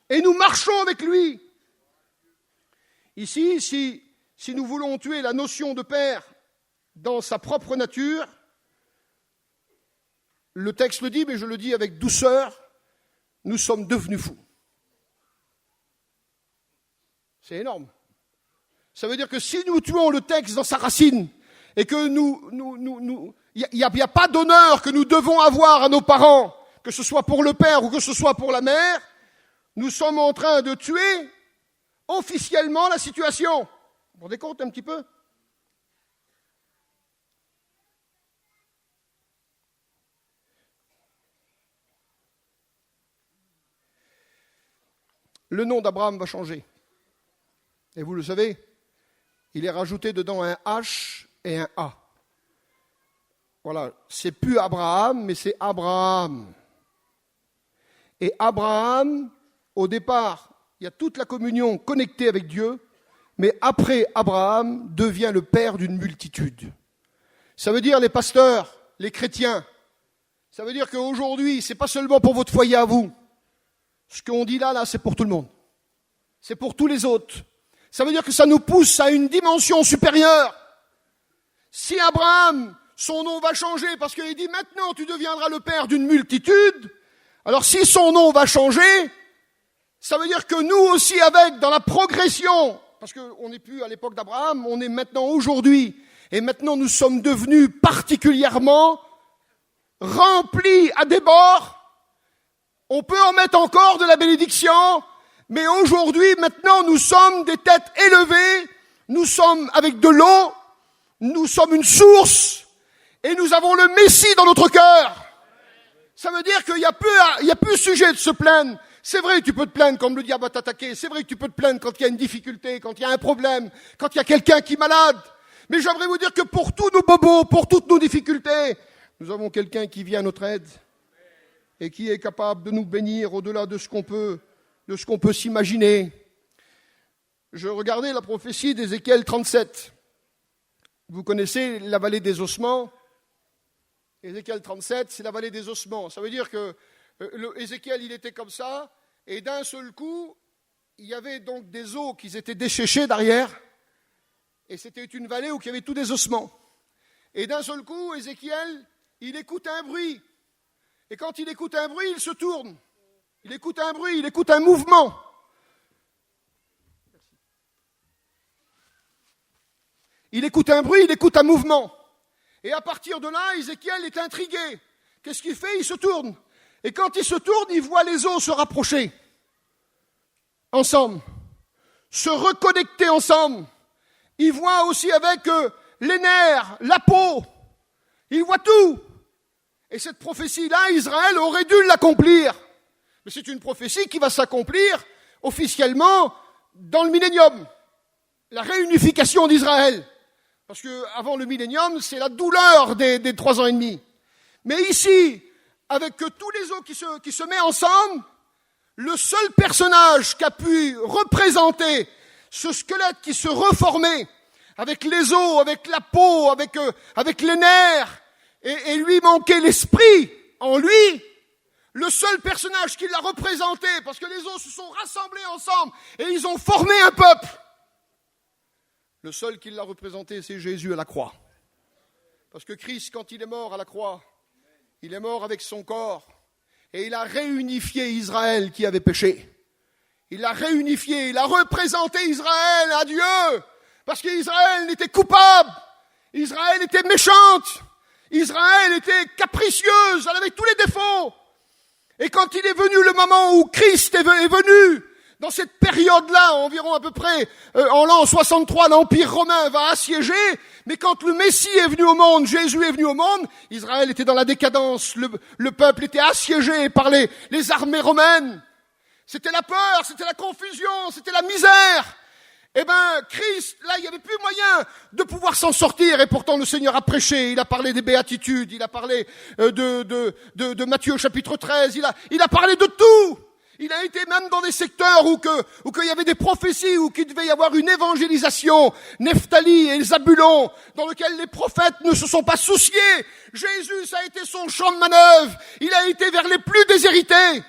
et nous marchons avec lui. Ici, si nous voulons tuer la notion de Père dans sa propre nature, le texte le dit, mais je le dis avec douceur, nous sommes devenus fous. C'est énorme. Ça veut dire que si nous tuons le texte dans sa racine, et que il n'y a pas d'honneur que nous devons avoir à nos parents, que ce soit pour le père ou que ce soit pour la mère, nous sommes en train de tuer officiellement la situation. Vous vous rendez compte un petit peu? Le nom d'Abraham va changer. Et vous le savez, il est rajouté dedans un H et un A. Voilà, c'est plus Abraham, mais c'est Abraham. Et Abraham, au départ, il y a toute la communion connectée avec Dieu, mais après Abraham devient le père d'une multitude. Ça veut dire les pasteurs, les chrétiens. Ça veut dire qu'aujourd'hui, c'est pas seulement pour votre foyer à vous. Ce qu'on dit là, c'est pour tout le monde. C'est pour tous les autres. Ça veut dire que ça nous pousse à une dimension supérieure. Si Abraham, son nom va changer parce qu'il dit maintenant tu deviendras le père d'une multitude, alors si son nom va changer, ça veut dire que nous aussi dans la progression, parce qu'on n'est plus à l'époque d'Abraham, on est maintenant aujourd'hui, et maintenant nous sommes devenus particulièrement remplis à des bords. On peut en mettre encore de la bénédiction, mais aujourd'hui, maintenant, nous sommes des têtes élevées, nous sommes avec de l'eau, nous sommes une source, et nous avons le Messie dans notre cœur. Ça veut dire qu'il n'y a plus sujet de se plaindre. C'est vrai que tu peux te plaindre quand le diable va t'attaquer, c'est vrai que tu peux te plaindre quand il y a une difficulté, quand il y a un problème, quand il y a quelqu'un qui est malade. Mais j'aimerais vous dire que pour tous nos bobos, pour toutes nos difficultés, nous avons quelqu'un qui vient à notre aide et qui est capable de nous bénir au-delà de ce qu'on peut s'imaginer. Je regardais la prophétie d'Ézéchiel 37. Vous connaissez la vallée des ossements. Ézéchiel 37, c'est la vallée des ossements. Ça veut dire que Ézéchiel, il était comme ça, et d'un seul coup, il y avait donc des os qui étaient desséchés derrière, et c'était une vallée où il y avait tous des ossements. Et d'un seul coup, Ézéchiel, il écoute un bruit. Et quand il écoute un bruit, il se tourne. Il écoute un bruit, il écoute un mouvement. Il écoute un bruit, il écoute un mouvement. Et à partir de là, Ézéchiel est intrigué. Qu'est-ce qu'il fait? Il se tourne. Et quand il se tourne, il voit les os se rapprocher. Ensemble. Se reconnecter ensemble. Il voit aussi avec les nerfs, la peau. Il voit tout. Et cette prophétie-là, Israël aurait dû l'accomplir. Mais c'est une prophétie qui va s'accomplir officiellement dans le millénium. La réunification d'Israël. Parce qu'avant le millénium, c'est la douleur des 3 ans et demi. Mais ici, avec tous les os qui se mettent ensemble, le seul personnage qui a pu représenter ce squelette qui se reformait, avec les os, avec la peau, avec les nerfs, et lui manquait l'esprit en lui, le seul personnage qui l'a représenté, parce que les os se sont rassemblés ensemble et ils ont formé un peuple. Le seul qui l'a représenté, c'est Jésus à la croix. Parce que Christ, quand il est mort à la croix, il est mort avec son corps et il a réunifié Israël qui avait péché. Il l'a réunifié, il a représenté Israël à Dieu, parce qu'Israël était coupable, Israël était méchante, Israël était capricieuse, elle avait tous les défauts. Et quand il est venu le moment où Christ est venu, dans cette période-là, environ à peu près, en l'an 63, l'Empire romain va assiéger, mais quand le Messie est venu au monde, Jésus est venu au monde, Israël était dans la décadence, le peuple était assiégé par les armées romaines. C'était la peur, c'était la confusion, c'était la misère. Eh ben, Christ, là, il n'y avait plus moyen de pouvoir s'en sortir, et pourtant le Seigneur a prêché, il a parlé des béatitudes, il a parlé de Matthieu chapitre 13, il a parlé de tout. Il a été même dans des secteurs où qu'il y avait des prophéties, où qu'il devait y avoir une évangélisation, Nephtali et Zabulon, dans lequel les prophètes ne se sont pas souciés. Jésus, ça a été son champ de manœuvre. Il a été vers les plus déshérités,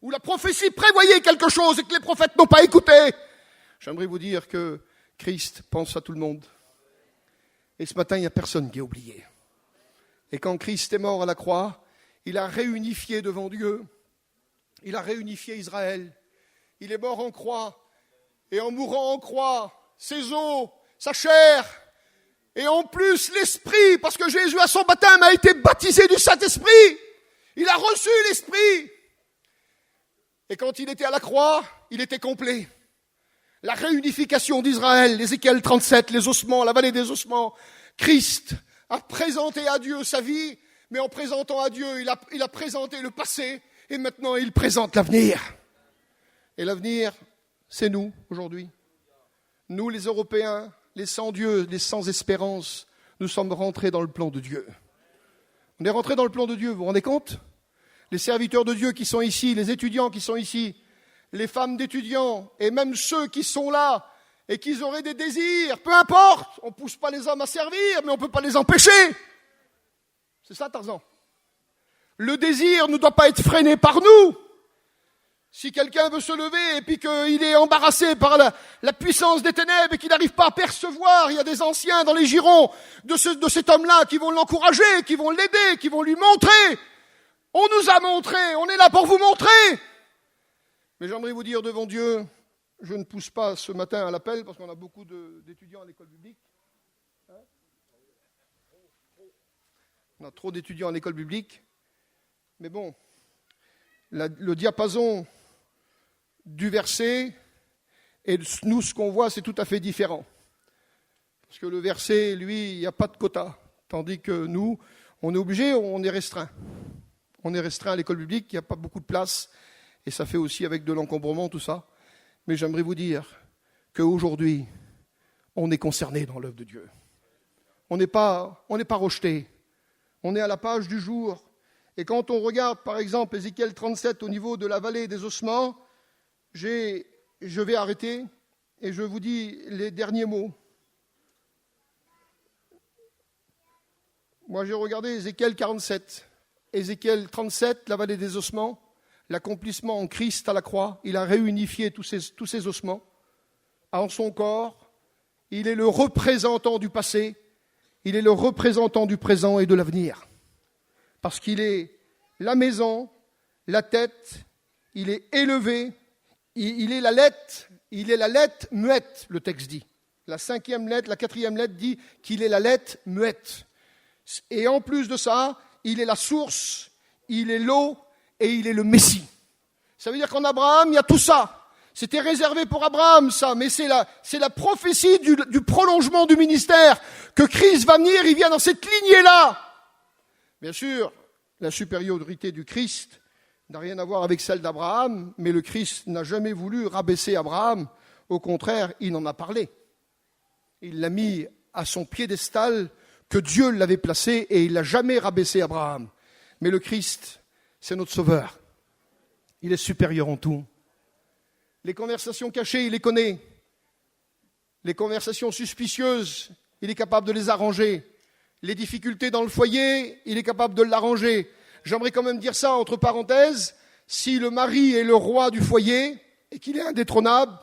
où la prophétie prévoyait quelque chose et que les prophètes n'ont pas écouté. J'aimerais vous dire que Christ pense à tout le monde. Et ce matin, il n'y a personne qui est oublié. Et quand Christ est mort à la croix, il a réunifié devant Dieu. Il a réunifié Israël. Il est mort en croix. Et en mourant en croix, ses os, sa chair, et en plus l'Esprit, parce que Jésus à son baptême a été baptisé du Saint-Esprit. Il a reçu l'Esprit. Et quand il était à la croix, il était complet. La réunification d'Israël, Ézéchiel 37, les ossements, la vallée des ossements. Christ a présenté à Dieu sa vie, mais en présentant à Dieu, il a présenté le passé, et maintenant il présente l'avenir. Et l'avenir, c'est nous, aujourd'hui. Nous, les Européens, les sans Dieu, les sans espérance, nous sommes rentrés dans le plan de Dieu. On est rentrés dans le plan de Dieu, vous vous rendez compte? Les serviteurs de Dieu qui sont ici, les étudiants qui sont ici, les femmes d'étudiants, et même ceux qui sont là, et qui auraient des désirs, peu importe, on ne pousse pas les hommes à servir, mais on ne peut pas les empêcher. C'est ça, Tarzan. Le désir ne doit pas être freiné par nous. Si quelqu'un veut se lever et puis qu'il est embarrassé par la puissance des ténèbres et qu'il n'arrive pas à percevoir, il y a des anciens dans les girons de cet homme-là qui vont l'encourager, qui vont l'aider, qui vont lui montrer. On nous a montré, on est là pour vous montrer. Mais j'aimerais vous dire devant Dieu, je ne pousse pas ce matin à l'appel parce qu'on a beaucoup d'étudiants à l'école biblique. On a trop d'étudiants à l'école biblique. Mais bon, le diapason du verset et nous, ce qu'on voit, c'est tout à fait différent. Parce que le verset, lui, il n'y a pas de quota. Tandis que nous, on est obligé, on est restreint. On est restreint à l'école biblique, il n'y a pas beaucoup de place. Et ça fait aussi avec de l'encombrement, tout ça. Mais j'aimerais vous dire qu'aujourd'hui, on est concerné dans l'œuvre de Dieu. On n'est pas rejeté. On est à la page du jour. Et quand on regarde, par exemple, Ézéchiel 37 au niveau de la vallée des ossements, je vais arrêter et je vous dis les derniers mots. Moi, j'ai regardé Ézéchiel 47. Ézéchiel 37, la vallée des ossements, l'accomplissement en Christ à la croix. Il a réunifié tous ces ossements en son corps. Il est le représentant du passé. Il est le représentant du présent et de l'avenir. Parce qu'il est la maison, la tête, il est élevé, il est la lettre muette, le texte dit. La 5e lettre, la 4e lettre dit qu'il est la lettre muette. Et en plus de ça, il est la source, il est l'eau et il est le Messie. Ça veut dire qu'en Abraham, il y a tout ça. C'était réservé pour Abraham, ça, mais c'est la prophétie du prolongement du ministère. Que Christ va venir, il vient dans cette lignée-là. Bien sûr, la supériorité du Christ n'a rien à voir avec celle d'Abraham, mais le Christ n'a jamais voulu rabaisser Abraham. Au contraire, il en a parlé. Il l'a mis à son piédestal que Dieu l'avait placé et il n'a jamais rabaissé Abraham. Mais le Christ, c'est notre sauveur. Il est supérieur en tout. Les conversations cachées, il les connaît. Les conversations suspicieuses, il est capable de les arranger. Les difficultés dans le foyer, il est capable de l'arranger. J'aimerais quand même dire ça entre parenthèses. Si le mari est le roi du foyer et qu'il est indétrônable,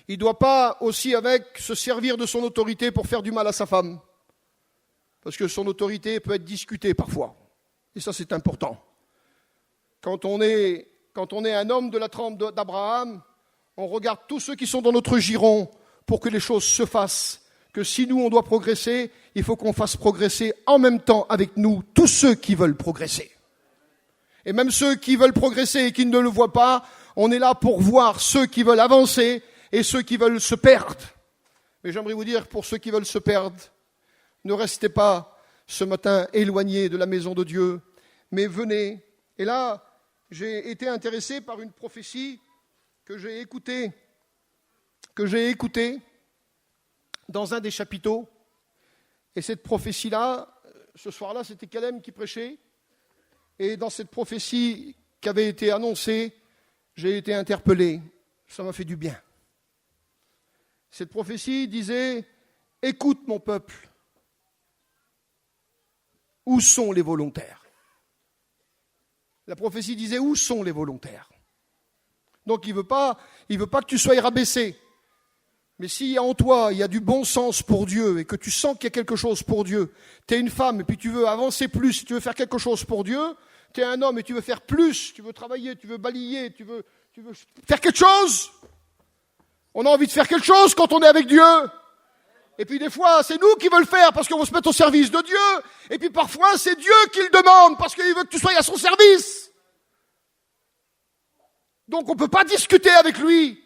il ne doit pas aussi se servir de son autorité pour faire du mal à sa femme. Parce que son autorité peut être discutée parfois. Et ça, c'est important. Quand on est un homme de la trempe d'Abraham, on regarde tous ceux qui sont dans notre giron pour que les choses se fassent. Que si nous, on doit progresser, il faut qu'on fasse progresser en même temps avec nous tous ceux qui veulent progresser. Et même ceux qui veulent progresser et qui ne le voient pas, on est là pour voir ceux qui veulent avancer et ceux qui veulent se perdre. Mais j'aimerais vous dire, pour ceux qui veulent se perdre, ne restez pas ce matin éloignés de la maison de Dieu, mais venez. Et là, j'ai été intéressé par une prophétie que j'ai écoutée dans un des chapiteaux. Et cette prophétie-là, ce soir-là, c'était Calem qui prêchait. Et dans cette prophétie qui avait été annoncée, j'ai été interpellé. Ça m'a fait du bien. Cette prophétie disait « Écoute mon peuple, où sont les volontaires ?» La prophétie disait « Où sont les volontaires ?» Donc il veut pas que tu sois rabaissé. Mais si en toi, il y a du bon sens pour Dieu et que tu sens qu'il y a quelque chose pour Dieu, tu es une femme et puis tu veux avancer plus, tu veux faire quelque chose pour Dieu, tu es un homme et tu veux faire plus, tu veux travailler, tu veux balayer, tu veux faire quelque chose. On a envie de faire quelque chose quand on est avec Dieu. Et puis des fois, c'est nous qui veut le faire parce qu'on veut se mettre au service de Dieu. Et puis parfois, c'est Dieu qui le demande parce qu'il veut que tu sois à son service. Donc on ne peut pas discuter avec lui.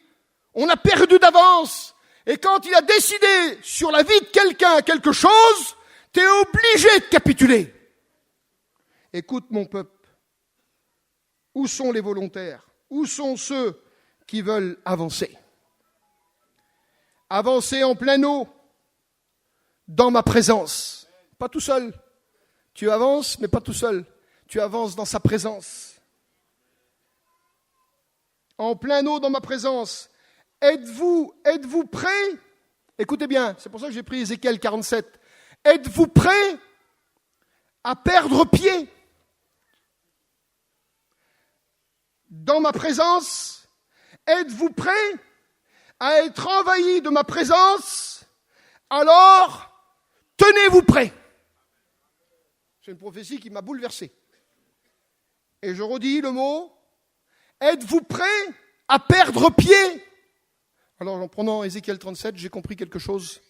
On a perdu d'avance. Et quand il a décidé sur la vie de quelqu'un quelque chose, tu es obligé de capituler. Écoute mon peuple, où sont les volontaires? Où sont ceux qui veulent avancer? Avancer en pleine eau, dans ma présence. Pas tout seul. Tu avances, mais pas tout seul. Tu avances dans sa présence. En plein eau dans ma présence. Êtes-vous prêts? Écoutez bien, c'est pour ça que j'ai pris Ézéchiel 47. Êtes-vous prêts à perdre pied dans ma présence? Êtes-vous prêts à être envahis de ma présence? Alors, tenez-vous prêts. C'est une prophétie qui m'a bouleversé. Et je redis le mot, êtes-vous prêts à perdre pied? Alors, en prenant Ézéchiel 37, j'ai compris quelque chose.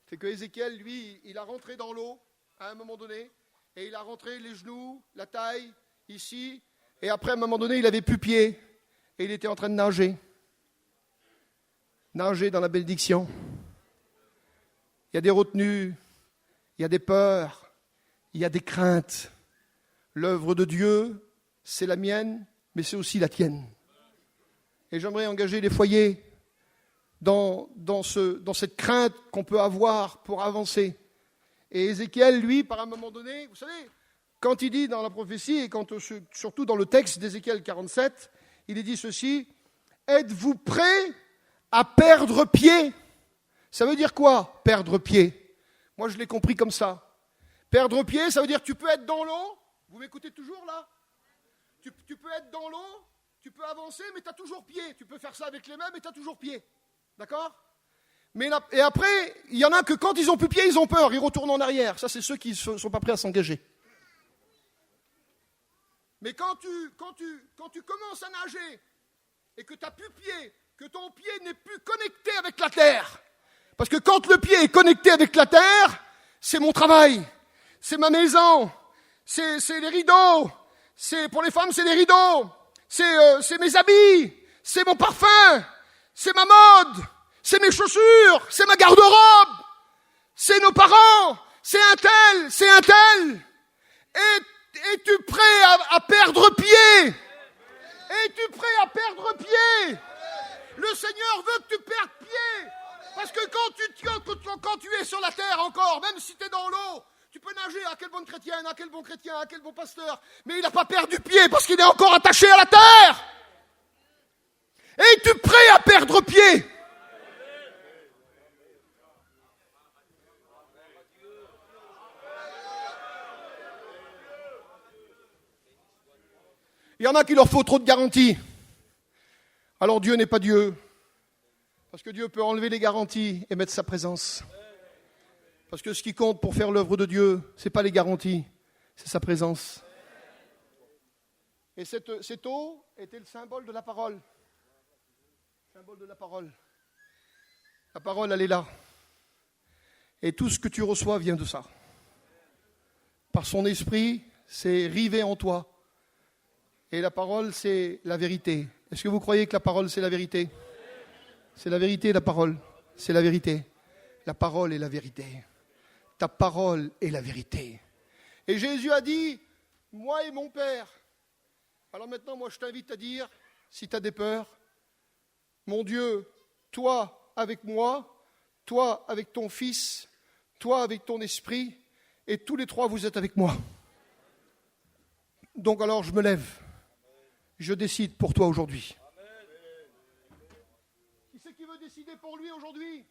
C'est que Ézéchiel, lui, il a rentré dans l'eau à un moment donné, et il a rentré les genoux, la taille, ici, et après, à un moment donné, il n'avait plus pied, et il était en train de nager. Nager dans la bénédiction. Il y a des retenues, il y a des peurs, il y a des craintes. L'œuvre de Dieu, c'est la mienne, mais c'est aussi la tienne. Et j'aimerais engager les foyers dans cette crainte qu'on peut avoir pour avancer. Et Ézéchiel, lui, par un moment donné, vous savez, quand il dit dans la prophétie, et surtout dans le texte d'Ézéchiel 47, il est dit ceci, « Êtes-vous prêts à perdre pied ?» Ça veut dire quoi, perdre pied? Moi, je l'ai compris comme ça. Perdre pied, ça veut dire que tu peux être dans l'eau. Vous m'écoutez toujours, là? Tu peux être dans l'eau, tu peux avancer, mais tu as toujours pied. Tu peux faire ça avec les mains, mais tu as toujours pied. D'accord? Et après, il y en a que quand ils ont plus pied, ils ont peur, ils retournent en arrière. Ça, c'est ceux qui ne sont pas prêts à s'engager. Mais quand tu commences à nager et que tu n'as plus pied, que ton pied n'est plus connecté avec la terre, parce que quand le pied est connecté avec la terre, c'est mon travail, c'est ma maison, c'est les rideaux, pour les femmes, c'est les rideaux, c'est mes habits, c'est mon parfum, c'est ma mode, c'est mes chaussures, c'est ma garde-robe, c'est nos parents, c'est un tel. Es-tu prêt à perdre pied? Es-tu prêt à perdre pied? Le Seigneur veut que tu perdes pied. Parce que quand tu es sur la terre encore, même si tu es dans l'eau, tu peux nager à quelle bonne chrétienne, à quel bon chrétien, à quel bon pasteur, mais il n'a pas perdu pied parce qu'il est encore attaché à la terre. Es-tu prêt à perdre pied? Il y en a qui leur faut trop de garanties. Alors Dieu n'est pas Dieu. Parce que Dieu peut enlever les garanties et mettre sa présence. Parce que ce qui compte pour faire l'œuvre de Dieu, ce n'est pas les garanties, c'est sa présence. Et cette eau était le symbole de la parole. Le symbole de la parole. La parole, elle est là. Et tout ce que tu reçois vient de ça. Par son esprit, c'est rivé en toi. Et la parole, c'est la vérité. Est-ce que vous croyez que la parole, c'est la vérité? C'est la vérité, la parole. C'est la vérité. La parole est la vérité. Ta parole est la vérité. Et Jésus a dit, moi et mon Père. Alors maintenant, moi, je t'invite à dire, si tu as des peurs, mon Dieu, toi avec moi, toi avec ton Fils, toi avec ton Esprit, et tous les trois, vous êtes avec moi. Donc alors, je me lève. Je décide pour toi aujourd'hui. Qui c'est qui veut décider pour lui aujourd'hui?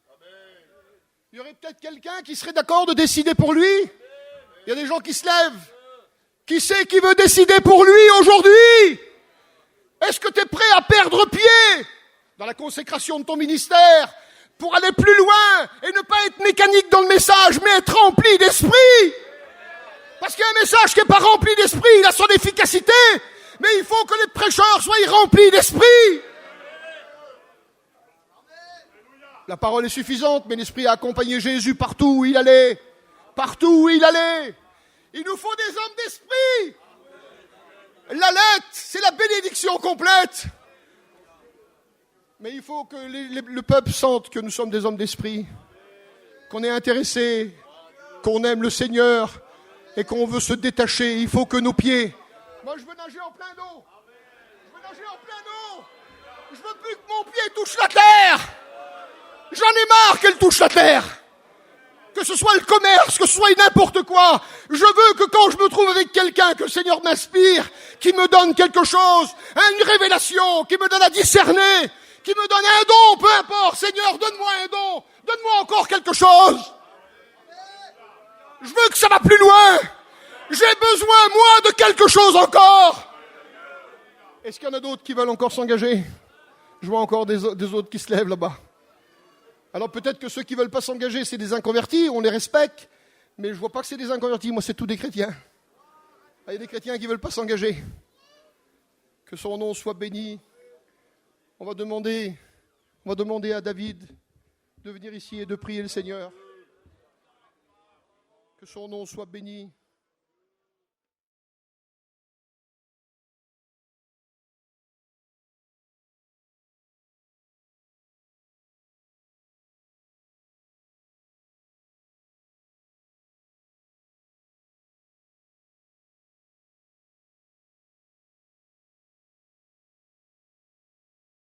Il y aurait peut-être quelqu'un qui serait d'accord de décider pour lui? Il y a des gens qui se lèvent. Qui c'est qui veut décider pour lui aujourd'hui? Est-ce que tu es prêt à perdre pied dans la consécration de ton ministère pour aller plus loin et ne pas être mécanique dans le message, mais être rempli d'esprit? Parce qu'un message qui n'est pas rempli d'esprit, il a son efficacité, mais il faut que les prêcheurs soient remplis d'esprit. La parole est suffisante, mais l'Esprit a accompagné Jésus partout où il allait. Partout où il allait. Il nous faut des hommes d'esprit. La lettre, c'est la bénédiction complète. Mais il faut que le peuple sente que nous sommes des hommes d'esprit. Qu'on est intéressés, qu'on aime le Seigneur et qu'on veut se détacher. Il faut que nos pieds... Moi, je veux nager en plein d'eau. Je veux nager en plein d'eau. Je veux plus que mon pied touche la terre. J'en ai marre qu'elle touche la terre. que ce soit le commerce, que ce soit n'importe quoi. Je veux que quand je me trouve avec quelqu'un, que le Seigneur m'inspire, qui me donne quelque chose, une révélation, qui me donne à discerner, qui me donne un don, peu importe. Seigneur, donne-moi un don, donne-moi encore quelque chose. Je veux que ça va plus loin. J'ai besoin, moi, de quelque chose encore. Est-ce qu'il y en a d'autres qui veulent encore s'engager? Je vois encore des autres qui se lèvent là-bas. Alors peut-être que ceux qui ne veulent pas s'engager, c'est des inconvertis, on les respecte, mais je ne vois pas que c'est des inconvertis, moi c'est tous des chrétiens. Il y a des chrétiens qui ne veulent pas s'engager. Que son nom soit béni. On va demander à David de venir ici et de prier le Seigneur. Que son nom soit béni.